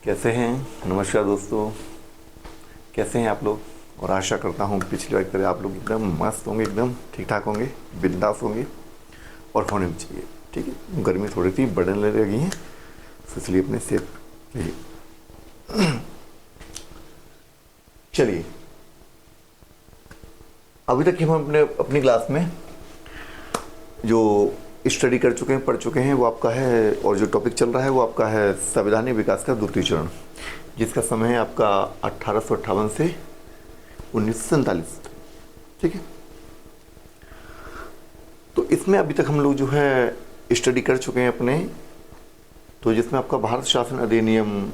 कैसे हैं? नमस्कार दोस्तों, कैसे हैं आप लोग? और आशा करता हूँ पिछली बार की तरह आप लोग एकदम मस्त होंगे, एकदम ठीक ठाक होंगे, बिंदास होंगे और होने भी चाहिए। ठीक है, गर्मी थोड़ी सी बढ़ने लगी है तो इसलिए अपने सेहत के लिए चलिए। अभी तक हम अपने अपनी क्लास में जो स्टडी कर चुके हैं, पढ़ चुके हैं, वो आपका है, और जो टॉपिक चल रहा है वो आपका है संवैधानिक विकास का द्वितीय चरण, जिसका समय है आपका 1858 से 1947। ठीक है, तो इसमें अभी तक हम लोग जो है स्टडी कर चुके हैं अपने, तो जिसमें आपका भारत शासन अधिनियम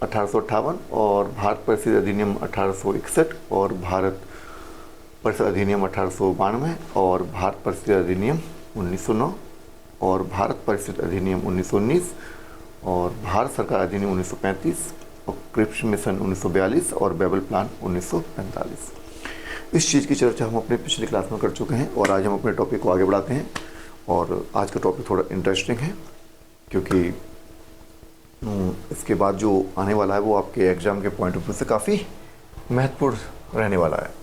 1858 और भारत परिषद अधिनियम 1861 और भारत परिषद अधिनियम 1892 और भारत परिषद अधिनियम 1909 और भारत परिषद अधिनियम 1919 और भारत सरकार अधिनियम 1935 और क्रिप्स मिशन 1942 और बेबल प्लान 1945। इस चीज़ की चर्चा हम अपने पिछली क्लास में कर चुके हैं और आज हम अपने टॉपिक को आगे बढ़ाते हैं। और आज का टॉपिक थोड़ा इंटरेस्टिंग है क्योंकि इसके बाद जो आने वाला है वो आपके एग्ज़ाम के पॉइंट ऑफ व्यू से काफ़ी महत्वपूर्ण रहने वाला है।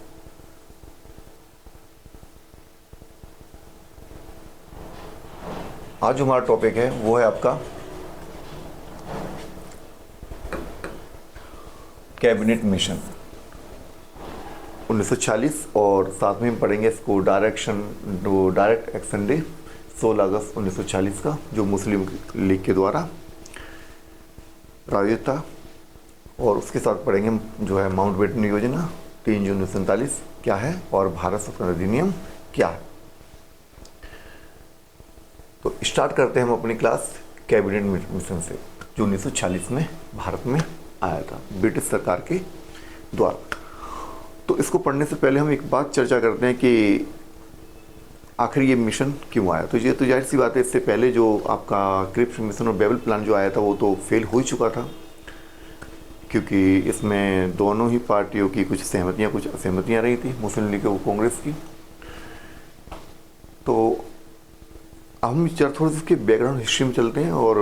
आज जो हमारा टॉपिक है वो है आपका कैबिनेट मिशन 1940 और साथ में हम पढ़ेंगे इसको डायरेक्ट एक्शन डे 16 अगस्त 1940 का, जो मुस्लिम लीग के द्वारा प्रायोजित था। और उसके साथ पढ़ेंगे हम जो है माउंटबेटन योजना 3 जून 1947 क्या है और भारत सरकार अधिनियम क्या है। तो स्टार्ट करते हैं हम अपनी क्लास कैबिनेट मिशन से, जो 1940 में भारत में आया था ब्रिटिश सरकार के द्वारा। तो इसको पढ़ने से पहले हम एक बात चर्चा करते हैं कि आखिर ये मिशन क्यों आया। तो ये तो जाहिर सी बात है, इससे पहले जो आपका क्रिप्स मिशन और बेबल प्लान जो आया था वो तो फेल हो ही चुका था, क्योंकि इसमें दोनों ही पार्टियों की कुछ सहमतियाँ कुछ असहमतियाँ रही थी, मुस्लिम लीग और कांग्रेस की। तो हम थोड़ा सा इसके बैकग्राउंड हिस्ट्री में चलते हैं और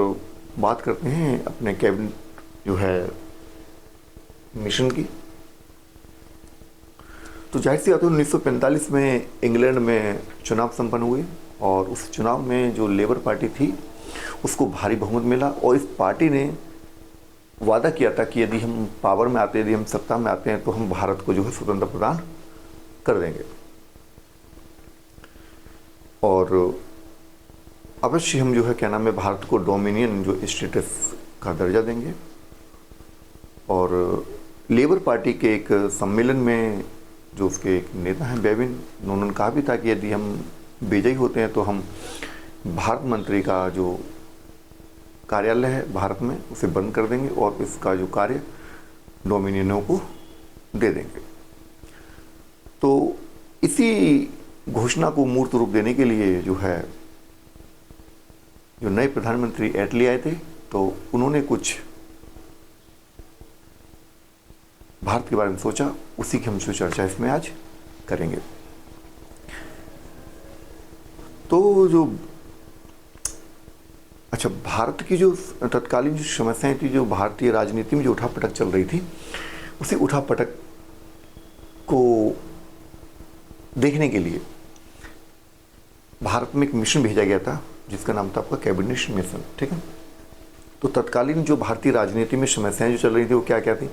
बात करते हैं अपने कैबिनेट जो है मिशन की। तो जाहिर सी बात है 1945 में इंग्लैंड में चुनाव संपन्न हुए और उस चुनाव में जो लेबर पार्टी थी उसको भारी बहुमत मिला और इस पार्टी ने वादा किया था कि यदि हम पावर में आते हैं, यदि हम सत्ता में आते हैं तो हम भारत को जो है स्वतंत्रता प्रदान कर देंगे और अवश्य हम जो है क्या नाम है भारत को डोमिनियन जो स्टेटस का दर्जा देंगे। और लेबर पार्टी के एक सम्मेलन में जो उसके एक नेता हैं बेबिन, उन्होंने कहा भी था कि यदि हम विजयी होते हैं तो हम भारत मंत्री का जो कार्यालय है भारत में उसे बंद कर देंगे और इसका जो कार्य डोमिनियनों को दे देंगे। तो इसी घोषणा को मूर्त रूप देने के लिए जो है जो नए प्रधानमंत्री एटली आए थे, तो उन्होंने कुछ भारत के बारे में सोचा, उसी की हम जो चर्चा इसमें आज करेंगे। तो जो अच्छा भारत की जो तत्कालीन जो समस्याएं थी, जो भारतीय राजनीति में जो उठापटक चल रही थी, उसी उठापटक को देखने के लिए भारत में एक मिशन भेजा गया था जिसका नाम था आपका कैबिनेट मिशन। ठीक है, तो तत्कालीन जो भारतीय राजनीति में समस्याएं जो चल रही थी वो क्या क्या थी,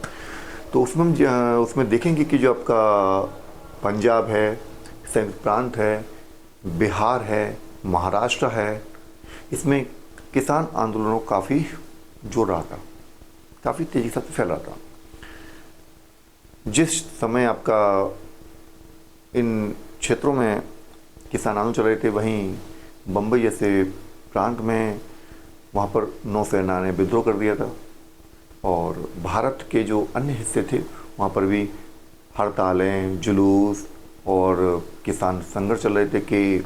तो उसमें हम उसमें देखेंगे कि जो आपका पंजाब है, संयुक्त प्रांत है, बिहार है, महाराष्ट्र है, इसमें किसान आंदोलनों काफ़ी जोर रहा था, काफ़ी तेज़ी से फैल रहा था। जिस समय आपका इन क्षेत्रों में किसान आंदोलन चल रहे थे, वहीं बम्बई जैसे प्रांत में वहाँ पर नौसेना ने विद्रोह कर दिया था और भारत के जो अन्य हिस्से थे वहाँ पर भी हड़तालें, जुलूस और किसान संघर्ष चल रहे थे कि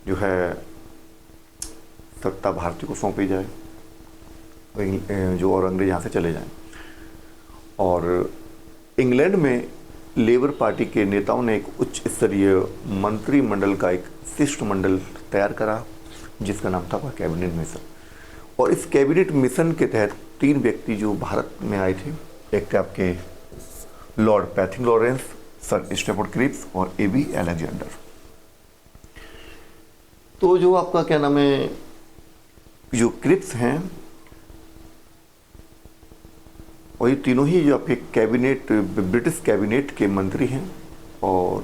जो है सत्ता भारतीय को सौंपी जाए जो और अंग्रेज यहाँ से चले जाएं। और इंग्लैंड में लेबर पार्टी के नेताओं ने एक उच्च स्तरीय मंत्रिमंडल का एक शिष्टमंडल तैयार करा जिसका नाम था कैबिनेट मिशन। और इस कैबिनेट मिशन के तहत 3 व्यक्ति जो भारत में आए थे, एक थे आपके Lord Pethick Lawrence, Sir Stafford Cripps और एबी अलेक्जेंडर। तो जो आपका क्या नाम है, जो क्रिप्स हैं और ये तीनों ही जो आपके कैबिनेट, ब्रिटिश कैबिनेट के मंत्री हैं। और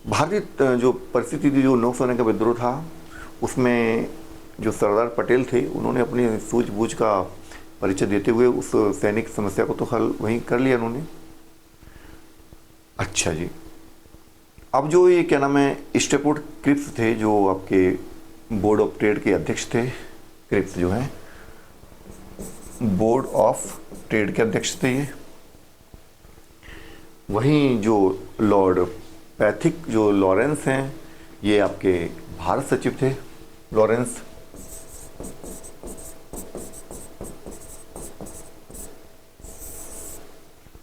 भारतीय जो परिस्थिति थी, जो नौसेना का विद्रोह था, उसमें जो सरदार पटेल थे, उन्होंने अपनी सूझबूझ का परिचय देते हुए उस सैनिक समस्या को तो हल वहीं कर लिया उन्होंने। अच्छा जी, अब जो ये क्या नाम है, स्टेफोर्ड क्रिप्स थे, जो आपके बोर्ड ऑफ ट्रेड के अध्यक्ष थे। क्रिप्स जो हैं बोर्ड ऑफ ट्रेड के अध्यक्ष थे ये। वहीं जो लॉर्ड पैथिक जो लॉरेंस हैं, ये आपके भारत सचिव थे लॉरेंस।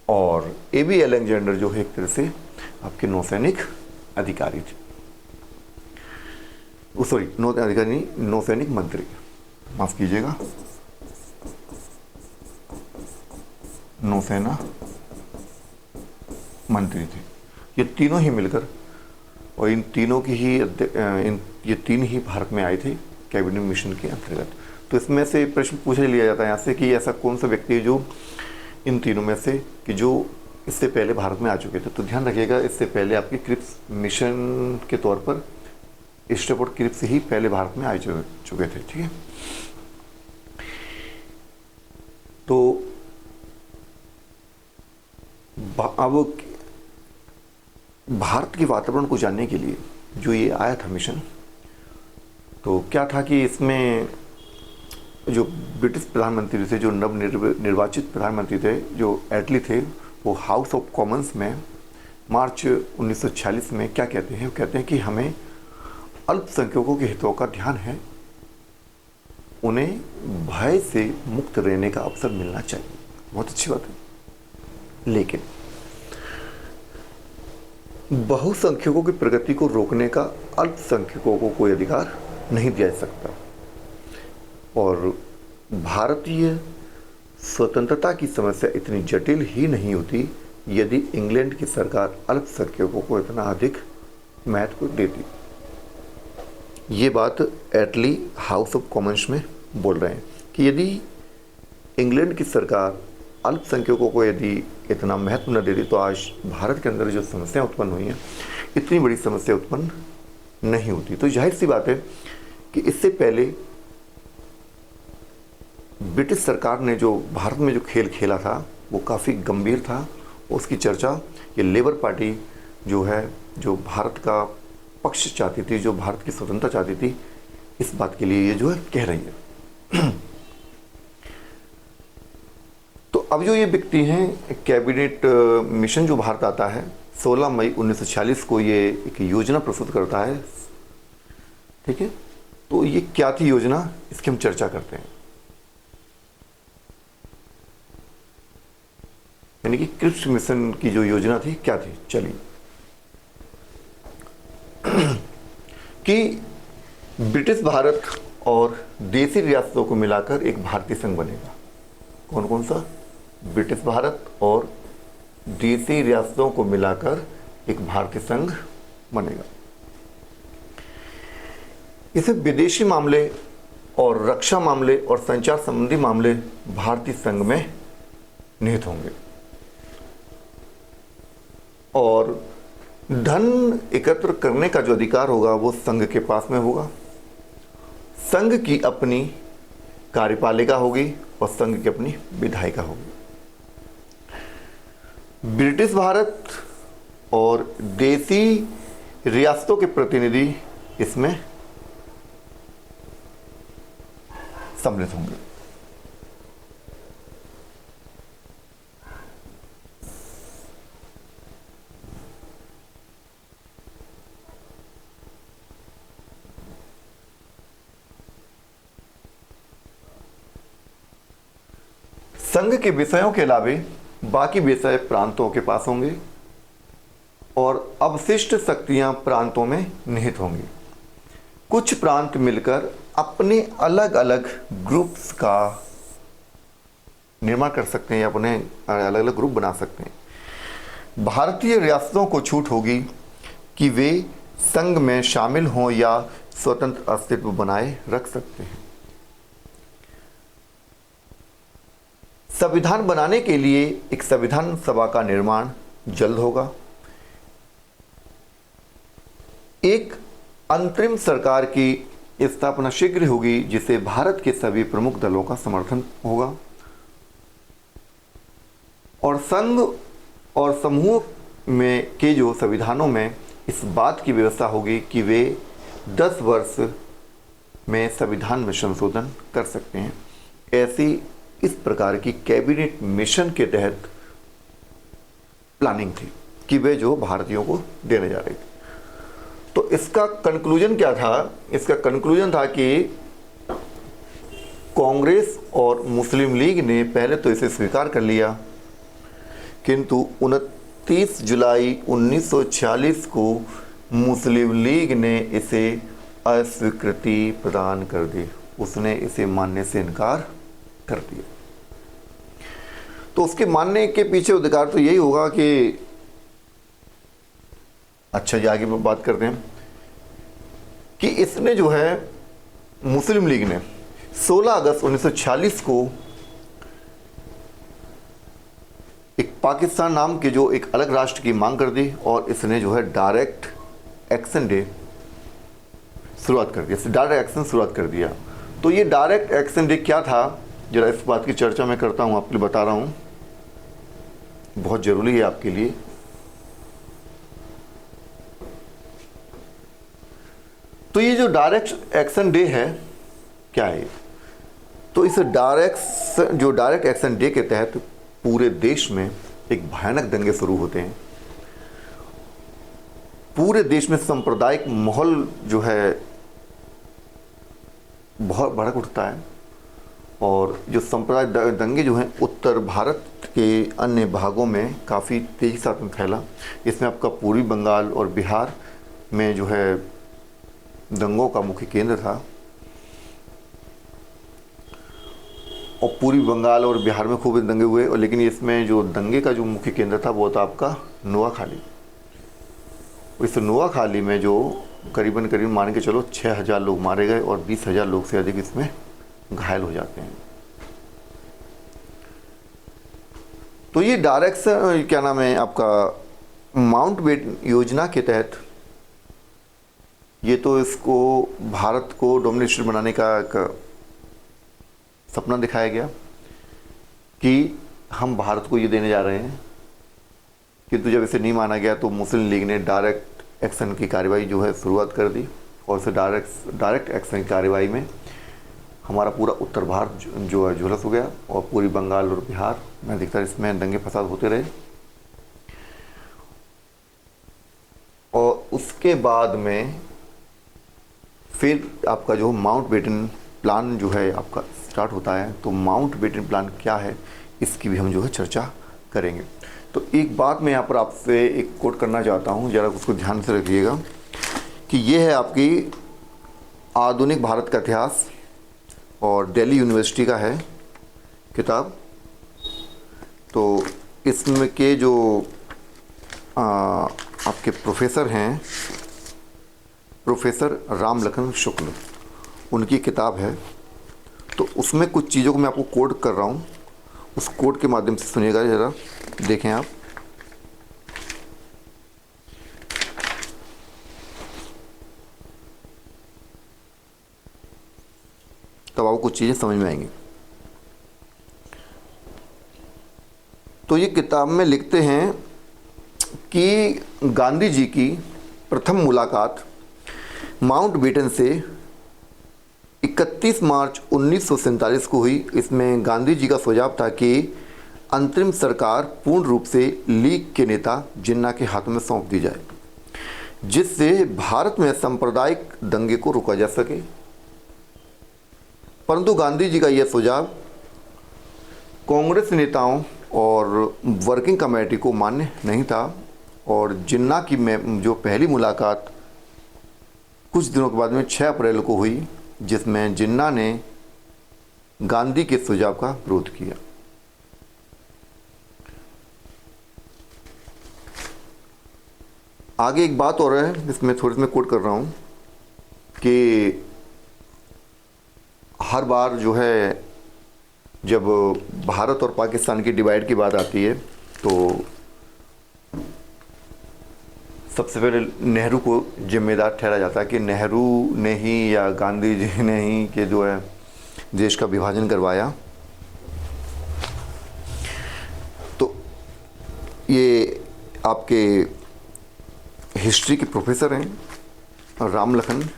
और एबी अलेक्जेंडर जो है एक तरह से आपके नौसैनिक अधिकारी थे, सॉरी अधिकारी, नौसैनिक मंत्री, माफ कीजिएगा, नौसेना मंत्री थे। ये तीनों ही मिलकर, और इन तीनों की ही ये 3 ही भारत में आए थे कैबिनेट मिशन के अंतर्गत। तो इसमें से प्रश्न पूछा लिया जाता है यहाँ से कि ऐसा कौन सा व्यक्ति है जो इन तीनों में से कि जो इससे पहले भारत में आ चुके थे। तो ध्यान रखिएगा, इससे पहले आपके क्रिप्स मिशन के तौर पर स्टेफोर्ड क्रिप्स ही पहले भारत में आ चुके थे। ठीक है, तो अब भारत के वातावरण को जानने के लिए जो ये आया था मिशन, तो क्या था कि इसमें जो ब्रिटिश प्रधानमंत्री थे, जो निर्वाचित प्रधानमंत्री थे, जो एटली थे, वो हाउस ऑफ कॉमन्स में मार्च 1946 में क्या कहते हैं, वो कहते हैं कि हमें अल्पसंख्यकों के हितों का ध्यान है, उन्हें भय से मुक्त रहने का अवसर मिलना चाहिए। बहुत अच्छी बात है, लेकिन बहुसंख्यकों की प्रगति को रोकने का अल्पसंख्यकों को कोई अधिकार नहीं दिया जा सकता। और भारतीय स्वतंत्रता की समस्या इतनी जटिल ही नहीं होती यदि इंग्लैंड की सरकार अल्पसंख्यकों को इतना अधिक महत्व देती। ये बात एटली हाउस ऑफ कॉमन्स में बोल रहे हैं कि यदि इंग्लैंड की सरकार अल्पसंख्यकों को यदि इतना महत्व न देती तो आज भारत के अंदर जो समस्याएं उत्पन्न हुई हैं, इतनी बड़ी समस्या उत्पन्न नहीं होती। तो जाहिर सी बात है कि इससे पहले ब्रिटिश सरकार ने जो भारत में जो खेल खेला था वो काफ़ी गंभीर था। उसकी चर्चा ये लेबर पार्टी जो है, जो भारत का पक्ष चाहती थी, जो भारत की स्वतंत्रता चाहती थी, इस बात के लिए ये जो है कह रही है। तो अब जो ये व्यक्ति हैं, कैबिनेट मिशन जो भारत आता है 16 मई 1946 को ये एक योजना प्रस्तुत करता है। ठीक है, तो ये क्या थी योजना, इसकी हम चर्चा करते हैं। यानी कि क्रिप्स मिशन की जो योजना थी क्या थी, चलिए। कि ब्रिटिश भारत और देसी रियासतों को मिलाकर एक भारतीय संघ बनेगा। कौन कौन सा? ब्रिटिश भारत और देसी रियासतों को मिलाकर एक भारतीय संघ बनेगा। इसे विदेशी मामले और रक्षा मामले और संचार संबंधी मामले भारतीय संघ में निहित होंगे और धन एकत्र करने का जो अधिकार होगा वो संघ के पास में होगा। संघ की अपनी कार्यपालिका होगी और संघ की अपनी विधायिका होगी। ब्रिटिश भारत और देसी रियासतों के प्रतिनिधि इसमें सम्मिलित होंगे। संघ के विषयों के अलावे बाकी विषय प्रांतों के पास होंगे और अवशिष्ट शक्तियां प्रांतों में निहित होंगी। कुछ प्रांत मिलकर अपने अलग अलग ग्रुप्स का निर्माण कर सकते हैं या अपने अलग अलग ग्रुप बना सकते हैं। भारतीय रियासतों को छूट होगी कि वे संघ में शामिल हों या स्वतंत्र अस्तित्व बनाए रख सकते हैं। संविधान बनाने के लिए एक संविधान सभा का निर्माण जल्द होगा। एक अंतरिम सरकार की स्थापना शीघ्र होगी जिसे भारत के सभी प्रमुख दलों का समर्थन होगा और संघ और समूह में के जो संविधानों में इस बात की व्यवस्था होगी कि वे 10 वर्ष में संविधान में संशोधन कर सकते हैं। ऐसी इस प्रकार की कैबिनेट मिशन के तहत प्लानिंग थी कि वे जो भारतीयों को देने जा रही थी। तो इसका कंक्लूजन क्या था? इसका कंक्लूजन था कि कांग्रेस और मुस्लिम लीग ने पहले तो इसे स्वीकार कर लिया, किंतु 29 जुलाई 1946 को मुस्लिम लीग ने इसे अस्वीकृति प्रदान कर दी। उसने इसे मानने से इनकार कर दिया। तो उसके मानने के पीछे अधिकार तो यही होगा कि अच्छा जी, आगे बात करते हैं कि इसने जो है मुस्लिम लीग ने 16 अगस्त 1946 को एक पाकिस्तान नाम के जो एक अलग राष्ट्र की मांग कर दी और इसने जो है डायरेक्ट एक्शन डे शुरुआत कर दिया, डायरेक्ट एक्शन शुरुआत कर दिया। तो ये डायरेक्ट एक्शन डे क्या था, जरा इस बात की चर्चा मैं करता हूँ, आपके लिए बता रहा हूँ, बहुत ज़रूरी है आपके लिए। तो ये जो डायरेक्ट एक्शन डे है क्या है? तो इस डायरेक्ट एक्शन डे के तहत पूरे देश में एक भयानक दंगे शुरू होते हैं। पूरे देश में सांप्रदायिक माहौल जो है बहुत भड़क उठता है और जो सांप्रदायिक दंगे जो हैं उत्तर भारत के अन्य भागों में काफ़ी तेज़ी से फैला। इसमें आपका पूर्वी बंगाल और बिहार में जो है दंगों का मुख्य केंद्र था और पूर्वी बंगाल और बिहार में खूब दंगे हुए। और लेकिन इसमें जो दंगे का जो मुख्य केंद्र था वो था आपका नोआखाली। इस नोआखाली में जो करीबन मान के चलो 6000 लोग मारे गए और 20,000 लोग से अधिक इसमें घायल हो जाते हैं। तो ये डायरेक्ट क्या नाम है आपका माउंटबेटन योजना के तहत ये तो इसको भारत को डोमिनेशन बनाने का एक सपना दिखाया गया कि हम भारत को ये देने जा रहे हैं, किंतु जब इसे नहीं माना गया तो मुस्लिम लीग ने डायरेक्ट एक्शन की कार्रवाई जो है शुरुआत कर दी और उसे डायरेक्ट एक्शन की कार्रवाई में हमारा पूरा उत्तर भारत जो है झुलस हो गया और पूरी बंगाल और बिहार में अधिकतर इसमें दंगे फसाद होते रहे। और उसके बाद में फिर आपका जो माउंटबेटन प्लान जो है आपका स्टार्ट होता है। तो माउंटबेटन प्लान क्या है इसकी भी हम जो है चर्चा करेंगे। तो एक बात मैं यहाँ पर आपसे एक कोट करना चाहता हूँ, ज़रा उसको ध्यान से रखिएगा कि ये है आपकी आधुनिक भारत का इतिहास और दिल्ली यूनिवर्सिटी का है किताब। तो इसमें के जो आपके प्रोफेसर हैं प्रोफेसर राम लखन शुक्ल, उनकी किताब है। तो उसमें कुछ चीज़ों को मैं आपको कोड कर रहा हूँ, उस कोड के माध्यम से सुनिएगा, ज़रा देखें आप। तब आपको कुछ चीज़ें समझ में आएंगी। तो ये किताब में लिखते हैं कि गांधी जी की प्रथम मुलाकात माउंटबेटन से 31 मार्च 1947 को हुई। इसमें गांधी जी का सुझाव था कि अंतरिम सरकार पूर्ण रूप से लीग के नेता जिन्ना के हाथों में सौंप दी जाए, जिससे भारत में सांप्रदायिक दंगे को रोका जा सके। परंतु गांधी जी का यह सुझाव कांग्रेस नेताओं और वर्किंग कमेटी को मान्य नहीं था और जिन्ना की जो पहली मुलाकात कुछ दिनों के बाद में 6 अप्रैल को हुई, जिसमें जिन्ना ने गांधी के सुझाव का विरोध किया। आगे एक बात और है, इसमें थोड़ी सी मैं कोट कर रहा हूँ कि हर बार जो है जब भारत और पाकिस्तान की डिवाइड की बात आती है तो सबसे पहले नेहरू को जिम्मेदार ठहराया जाता है कि नेहरू ने ही या गांधी जी ने ही के जो है देश का विभाजन करवाया। तो ये आपके हिस्ट्री के प्रोफेसर हैं राम लखन,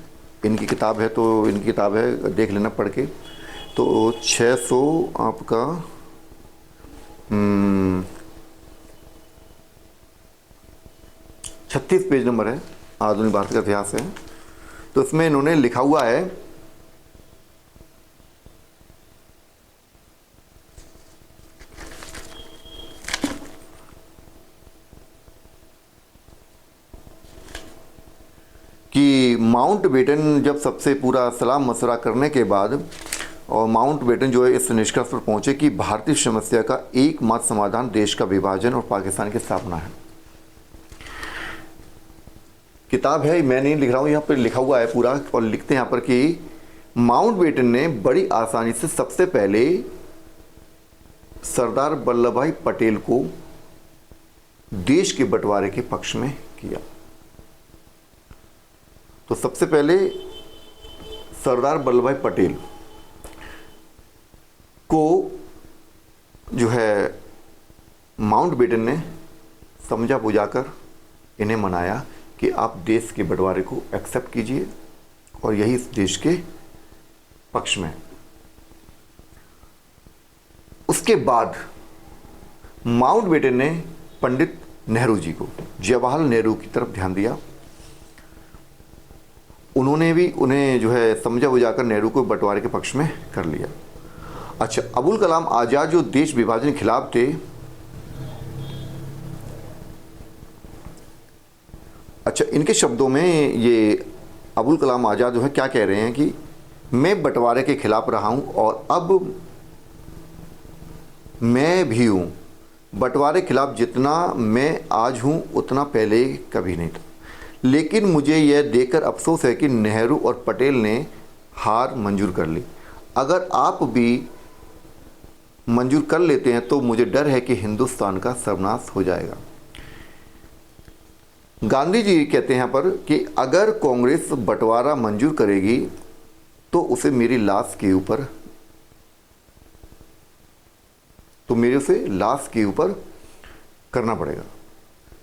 इनकी किताब है, तो इनकी किताब है, देख लेना पढ़ के। तो 600 आपका 36 पेज नंबर है, आधुनिक भारत का इतिहास है। तो इसमें इन्होंने लिखा हुआ है कि माउंटबेटन जब सबसे पूरा सलाह मशवरा करने के बाद और माउंटबेटन जो है इस निष्कर्ष पर पहुंचे कि भारतीय समस्या का एकमात्र समाधान देश का विभाजन और पाकिस्तान की स्थापना है। किताब है, मैं नहीं लिख रहा हूँ, यहाँ पर लिखा हुआ है पूरा, और लिखते हैं यहाँ पर कि माउंटबेटन ने बड़ी आसानी से सबसे पहले सरदार वल्लभ भाई पटेल को देश के बंटवारे के पक्ष में किया। तो सबसे पहले सरदार वल्लभ भाई पटेल को जो है माउंटबेटन ने समझा बुझाकर इन्हें मनाया कि आप देश के बंटवारे को एक्सेप्ट कीजिए और यही इस देश के पक्ष में। उसके बाद माउंटबेटन ने पंडित नेहरू जी को, जवाहरलाल नेहरू की तरफ ध्यान दिया। उन्होंने भी उन्हें जो है समझा बुझाकर नेहरू को बंटवारे के पक्ष में कर लिया। अच्छा, अबुल कलाम आज़ाद जो देश विभाजन के खिलाफ थे, अच्छा इनके शब्दों में ये अबुल कलाम आज़ाद जो है क्या कह रहे हैं कि मैं बंटवारे के खिलाफ रहा हूं और अब मैं भी हूं। बंटवारे के खिलाफ जितना मैं आज हूं उतना पहले कभी नहीं था, लेकिन मुझे यह देखकर अफसोस है कि नेहरू और पटेल ने हार मंजूर कर ली। अगर आप भी मंजूर कर लेते हैं तो मुझे डर है कि हिंदुस्तान का सर्वनाश हो जाएगा। गांधी जी कहते हैं यहाँ पर कि अगर कांग्रेस बंटवारा मंजूर करेगी तो उसे मेरी लाश के ऊपर करना पड़ेगा।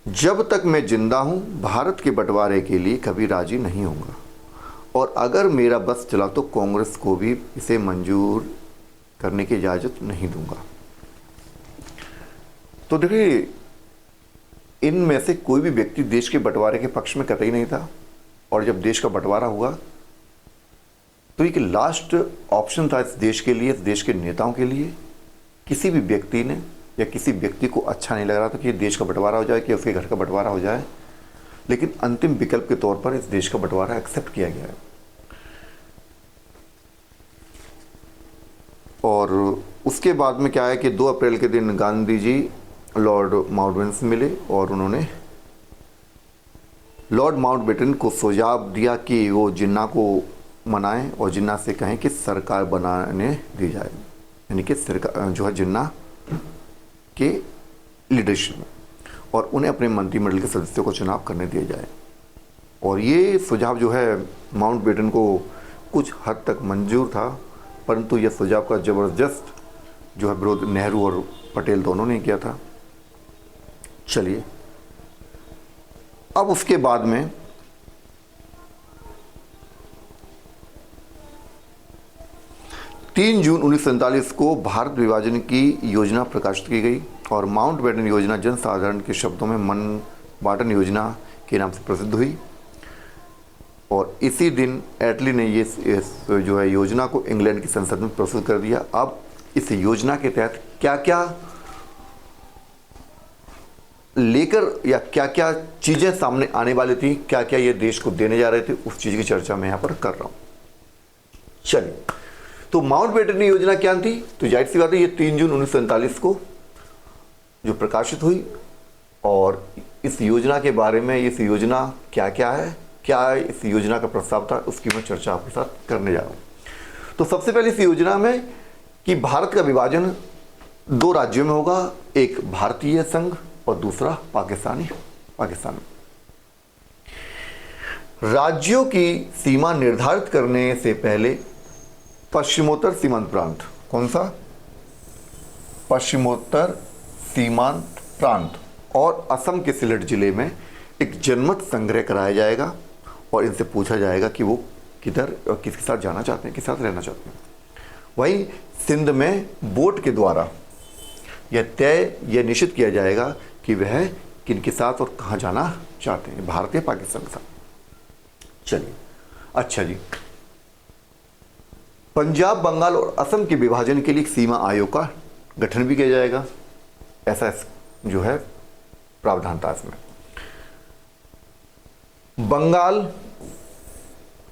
जब तक मैं जिंदा हूं भारत के बंटवारे के लिए कभी राजी नहीं होऊंगा, और अगर मेरा बस चला तो कांग्रेस को भी इसे मंजूर करने की इजाज़त नहीं दूंगा। तो देखिए, इनमें से कोई भी व्यक्ति देश के बंटवारे के पक्ष में कतई नहीं था, और जब देश का बंटवारा हुआ तो एक लास्ट ऑप्शन था इस देश के लिए, इस देश के नेताओं के लिए। किसी भी व्यक्ति ने या किसी व्यक्ति को अच्छा नहीं लग रहा था कि देश का बंटवारा हो जाए, कि उसके घर का बंटवारा हो जाए, लेकिन अंतिम विकल्प के तौर पर इस देश का बंटवारा एक्सेप्ट किया गया है। और उसके बाद में क्या है कि 2 अप्रैल के दिन गांधी जी लॉर्ड माउंटबेटन से मिले और उन्होंने लॉर्ड माउंटबेटन को सुझाव दिया कि वो जिन्ना को मनाएं और जिन्ना से कहें कि सरकार बनाने दी जाए, यानी कि सरकार जो है जिन्ना के लीडरशिप में, और उन्हें अपने मंत्रिमंडल के सदस्यों को चुनाव करने दिया जाए। और ये सुझाव जो है माउंटबेटन को कुछ हद तक मंजूर था, परंतु यह सुझाव का ज़बरदस्त जो है विरोध नेहरू और पटेल दोनों ने किया था। चलिए, अब उसके बाद में तीन जून 1947 को भारत विभाजन की योजना प्रकाशित की गई और माउंटबेटन योजना जनसाधारण के शब्दों में मन बाटन योजना के नाम से प्रसिद्ध हुई। और इसी दिन एटली ने ये इस जो है योजना को इंग्लैंड की संसद में प्रस्तुत कर दिया। अब इस योजना के तहत क्या क्या लेख लेकर या क्या क्या चीज़ें सामने आने वाली थी, क्या क्या ये देश को देने जा रहे थे, उस चीज़ की चर्चा मैं यहाँ पर कर रहा हूँ। चलिए, तो माउंटबेटन योजना क्या थी? तो जाहिर सी बात है, ये 3 जून 1947 को जो प्रकाशित हुई, और इस योजना के बारे में, इस योजना क्या क्या है, क्या इस योजना का प्रस्ताव था, उसकी मैं चर्चा आपके साथ करने जा रहा हूँ। तो सबसे पहले इस योजना में कि भारत का विभाजन 2 राज्यों में होगा, एक भारतीय संघ और दूसरा पाकिस्तान। राज्यों की सीमा निर्धारित करने से पहले पश्चिमोत्तर सीमांत प्रांत, कौन सा? पश्चिमोत्तर सीमांत प्रांत और असम के सिलट जिले में एक जनमत संग्रह कराया जाएगा, और इनसे पूछा जाएगा कि वो किधर और किसके साथ जाना चाहते हैं, किसके साथ रहना चाहते हैं। वहीं सिंध में वोट के द्वारा यह निश्चित किया जाएगा कि वह किनके साथ और कहाँ जाना चाहते हैं, भारत या पाकिस्तान के साथ। चलिए, अच्छा जी, पंजाब, बंगाल और असम के विभाजन के लिए सीमा आयोग का गठन भी किया जाएगा, ऐसा जो है प्रावधान था इसमें। बंगाल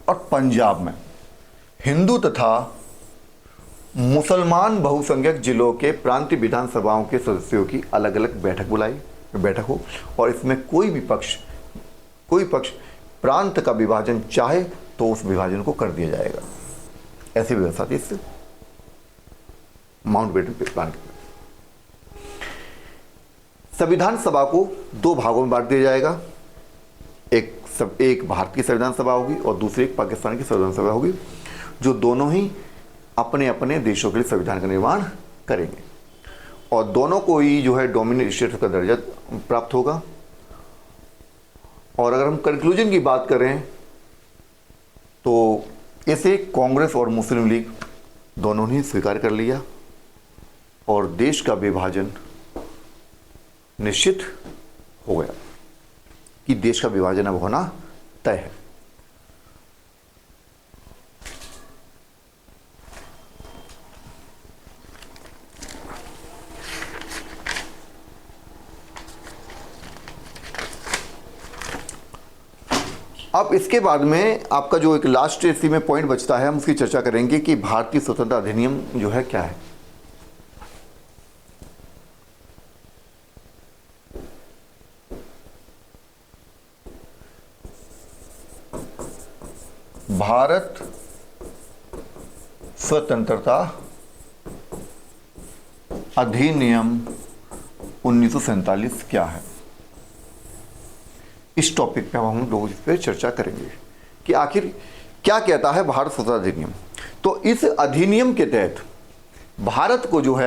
और पंजाब में हिंदू तथा मुसलमान बहुसंख्यक जिलों के प्रांतीय विधानसभाओं के सदस्यों की अलग अलग बैठक हो, और इसमें कोई पक्ष प्रांत का विभाजन चाहे तो उस विभाजन को कर दिया जाएगा। ऐसी व्यवस्था थी इससे माउंटबेटन प्लान के। संविधान सभा को 2 भागों में बांट दिया जाएगा, एक भारत की संविधान सभा होगी और दूसरी एक पाकिस्तान की संविधान सभा होगी, जो दोनों ही अपने अपने देशों के लिए संविधान का निर्माण करेंगे, और दोनों को ही जो है डोमिनेट स्टेट का दर्जा प्राप्त होगा। और अगर हम कंक्लूजन की बात करें तो इसे कांग्रेस और मुस्लिम लीग दोनों ने स्वीकार कर लिया, और देश का विभाजन निश्चित हो गया कि देश का विभाजन अब होना तय है। अब इसके बाद में आपका जो एक लास्ट इसी में पॉइंट बचता है, हम उसकी चर्चा करेंगे कि भारतीय स्वतंत्रता अधिनियम जो है क्या है। भारत स्वतंत्रता अधिनियम 1947 क्या है, इस टॉपिक पे हम लोग इस पर चर्चा करेंगे कि आखिर क्या कहता है भारत स्वतंत्रता अधिनियम। तो इस अधिनियम के तहत भारत को जो है